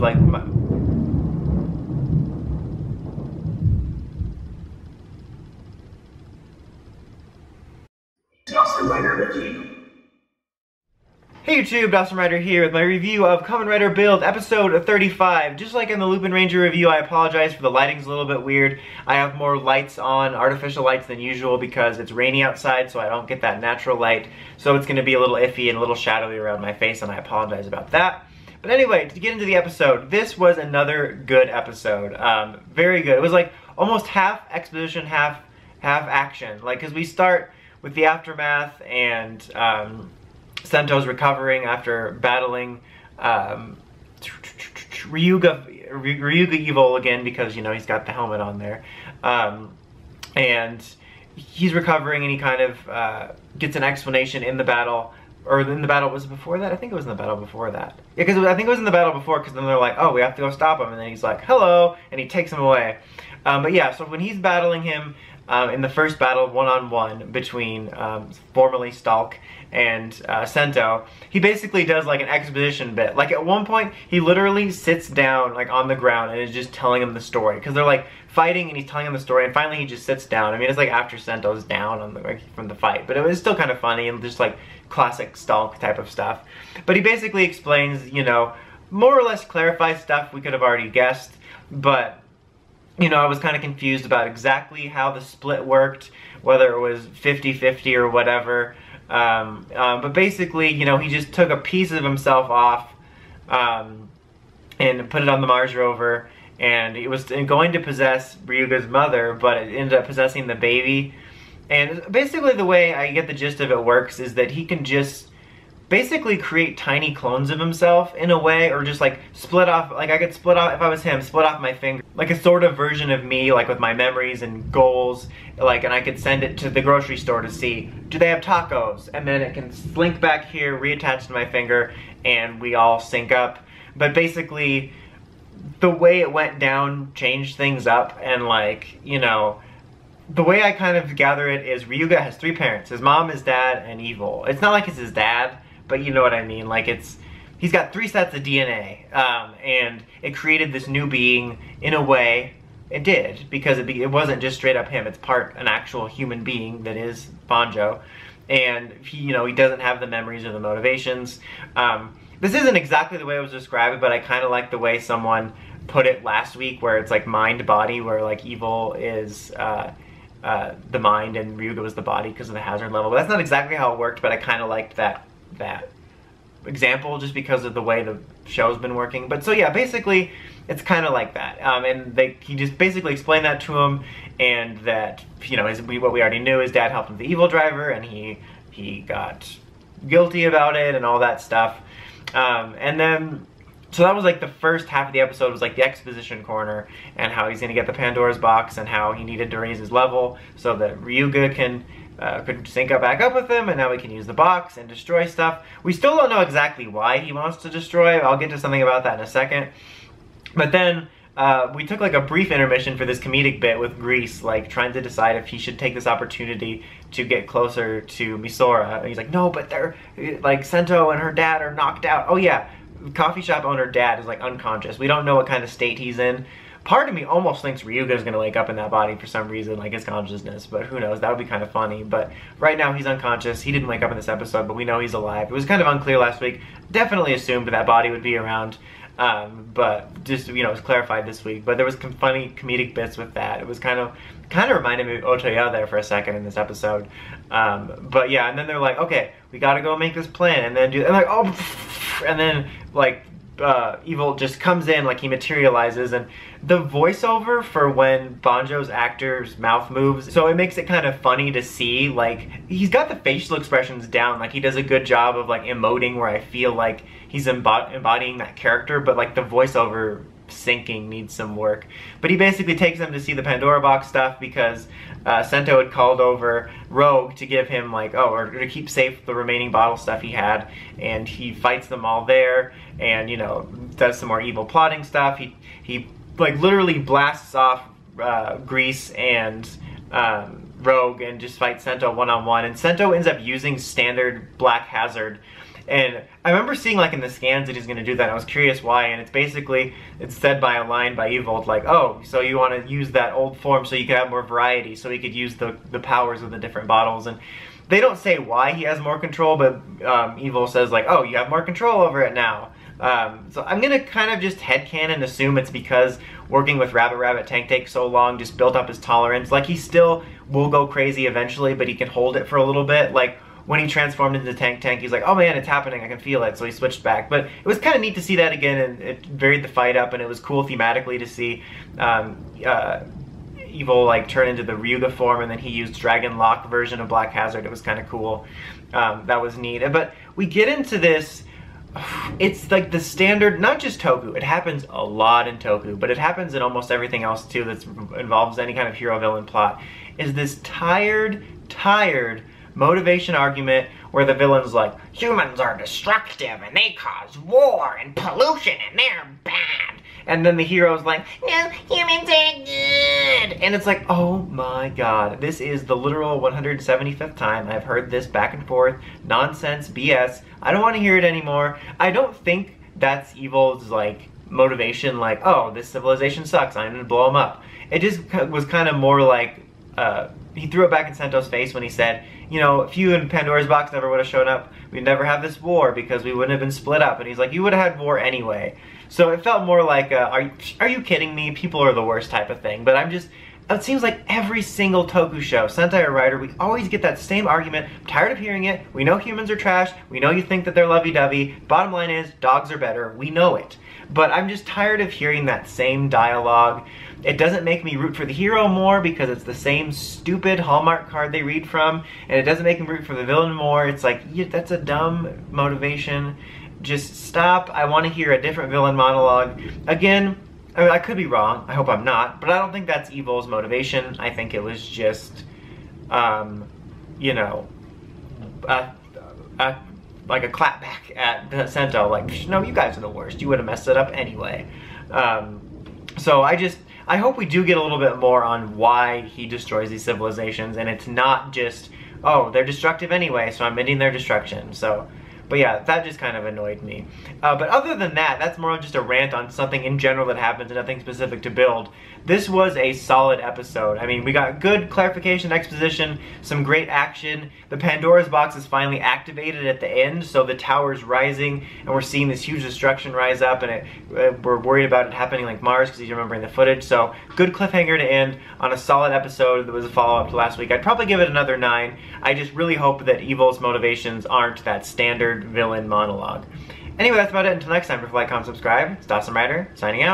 like Hey YouTube, Kamen Rider here with my review of Kamen Rider Build episode 35. Just like in the Lupin Ranger review, I apologize for the lighting's a little bit weird. I have more lights on, artificial lights than usual because it's rainy outside, so I don't get that natural light. So it's going to be a little iffy and a little shadowy around my face, and I apologize about that. But anyway, to get into the episode, this was another good episode. Very good. It was like almost half exposition, half action. Like, because we start with the aftermath and Sento's recovering after battling Ryuuga Evolt again because, you know, he's got the helmet on there. And he's recovering and he kind of gets an explanation in the battle. Or in the battle, was it before that? I think it was in the battle before that. Yeah, because I think it was in the battle before, because then they're like, oh, we have to go stop him. And then he's like, hello, and he takes him away. But yeah, so when he's battling him in the first battle, one-on-one, between formerly Stalk and Sento, he basically does like an exposition bit. Like at one point, he literally sits down like on the ground and is just telling him the story. Because they're like fighting and he's telling him the story, and finally he just sits down. I mean, it's like after Sento's down on the, from the fight, but it was still kind of funny and just like classic Stalk type of stuff. But he basically explains, you know, more or less clarifies stuff we could have already guessed, but you know, I was kind of confused about exactly how the split worked, whether it was 50-50 or whatever. But basically, you know, he just took a piece of himself off and put it on the Mars rover, and it was going to possess Ryuga's mother, but it ended up possessing the baby. And basically the way I get the gist of it works is that he can just basically create tiny clones of himself in a way, or just like split off, like I could split off, if I was him, split off my finger, like a sort of version of me, like with my memories and goals, like, and I could send it to the grocery store to see, do they have tacos? And then it can slink back here, reattach to my finger, and we all sync up. But basically, the way it went down changed things up, and like, you know, the way I kind of gather it is Ryuuga has three parents, his mom, his dad, and Evolt. It's not like it's his dad, but you know what I mean, like he's got three sets of DNA, and it created this new being in a way. It did, because it wasn't just straight up him, it's part an actual human being that is Banjo, and he, you know, he doesn't have the memories or the motivations. This isn't exactly the way it was described, but I kind of like the way someone put it last week, where it's like mind-body, where like evil is the mind and Ryuuga was the body because of the hazard level. But that's not exactly how it worked, but I kind of liked that example just because of the way the show's been working. But so yeah, basically it's kind of like that, and he just basically explained that to him, and that, you know, what we already knew, his dad helped him with the evil driver, and he got guilty about it and all that stuff. And then so that was like the first half of the episode, was like the exposition corner, and how he's gonna get the Pandora's box, and how he needed to raise his level so that Ryuuga could sync up back up with him, and now we can use the box and destroy stuff. We still don't know exactly why he wants to destroy. I'll get to something about that in a second. But then we took like a brief intermission for this comedic bit with Grease, like trying to decide if he should take this opportunity to get closer to Misora. And he's like, no, but they're like, Sento and her dad are knocked out. Oh yeah, coffee shop owner dad is like unconscious. We don't know what kind of state he's in. Part of me almost thinks Ryuuga is going to wake up in that body for some reason, like his consciousness, but who knows, that would be kind of funny. But right now he's unconscious. He didn't wake up in this episode, but we know he's alive. It was kind of unclear last week. Definitely assumed that body would be around, but just, you know, it was clarified this week. But there was some funny comedic bits with that. It was kind of reminded me of Otoya there for a second in this episode. But yeah, and then they're like, okay, we got to go make this plan, and then and like, oh, and then like Evolt just comes in, like he materializes, and the voiceover for when Banjo's actor's mouth moves, so it makes it kind of funny to see, like, he's got the facial expressions down, like he does a good job of like emoting where I feel like he's embodying that character, but like the voiceover syncing needs some work. But he basically takes them to see the Pandora Box stuff because Sento had called over Rogue to give him like, or to keep safe the remaining bottle stuff he had, and he fights them all there, and, you know, does some more evil plotting stuff. He like literally blasts off Grease and Rogue and just fights Sento one-on-one, and Sento ends up using standard Black Hazard And I remember seeing like in the scans that he's going to do that. I was curious why, and it's said by a line by Evolt like, oh, so you want to use that old form so you could have more variety, so he could use the powers of the different bottles. And they don't say why he has more control, but Evolt says like, oh, you have more control over it now. So I'm gonna kind of just headcanon assume it's because working with Rabbit Rabbit Tank Tank so long just built up his tolerance. Like, he still will go crazy eventually, but he can hold it for a little bit. Like, when he transformed into Tank Tank, he's like, oh man, it's happening, I can feel it, so he switched back. But it was kind of neat to see that again, and it varied the fight up, and it was cool thematically to see Evil like turn into the Ryuuga form, and then he used Dragon Lock version of Black Hazard. It was kind of cool. That was neat. But we get into this, it's like the standard, not just Toku, it happens a lot in Toku, but it happens in almost everything else too that involves any kind of hero-villain plot, is this tired motivation argument where the villain's like, humans are destructive and they cause war and pollution and they're bad. And then the hero's like, no, humans are good. And it's like, oh my god, this is the literal 175th time I've heard this back and forth nonsense BS. I don't want to hear it anymore. I don't think that's Evil's like motivation, like, oh, this civilization sucks, I'm gonna blow them up. It just was kind of more like, he threw it back in Sento's face when he said, you know, if you and Pandora's Box never would have shown up, we'd never have this war because we wouldn't have been split up. And he's like, you would have had war anyway. So it felt more like, are you kidding me? People are the worst type of thing. But it seems like every single Toku show, Sentai or Rider, we always get that same argument. I'm tired of hearing it. We know humans are trash. We know you think that they're lovey-dovey. Bottom line is, dogs are better. We know it. But I'm just tired of hearing that same dialogue. It doesn't make me root for the hero more because it's the same stupid Hallmark card they read from, and it doesn't make me root for the villain more. It's like, yeah, that's a dumb motivation. Just stop. I want to hear a different villain monologue. Again, I mean, I could be wrong. I hope I'm not, but I don't think that's Evil's motivation. I think it was just, you know, like a clapback at Sento. Like, no, you guys are the worst. You would have messed it up anyway. So I hope we do get a little bit more on why he destroys these civilizations, and it's not just, oh, they're destructive anyway, so I'm ending their destruction. So, but yeah, that just kind of annoyed me. But other than that, that's more of just a rant on something in general that happens and nothing specific to Build. This was a solid episode. I mean, we got good clarification, exposition, some great action. The Pandora's Box is finally activated at the end, so the tower's rising, and we're seeing this huge destruction rise up, and we're worried about it happening like Mars because he's remembering the footage. So, good cliffhanger to end on a solid episode that was a follow-up to last week. I'd probably give it another 9. I just really hope that Evil's motivations aren't that standard villain monologue. Anyway, that's about it. Until next time, like, comment, subscribe. It's Dawson Rider, signing out.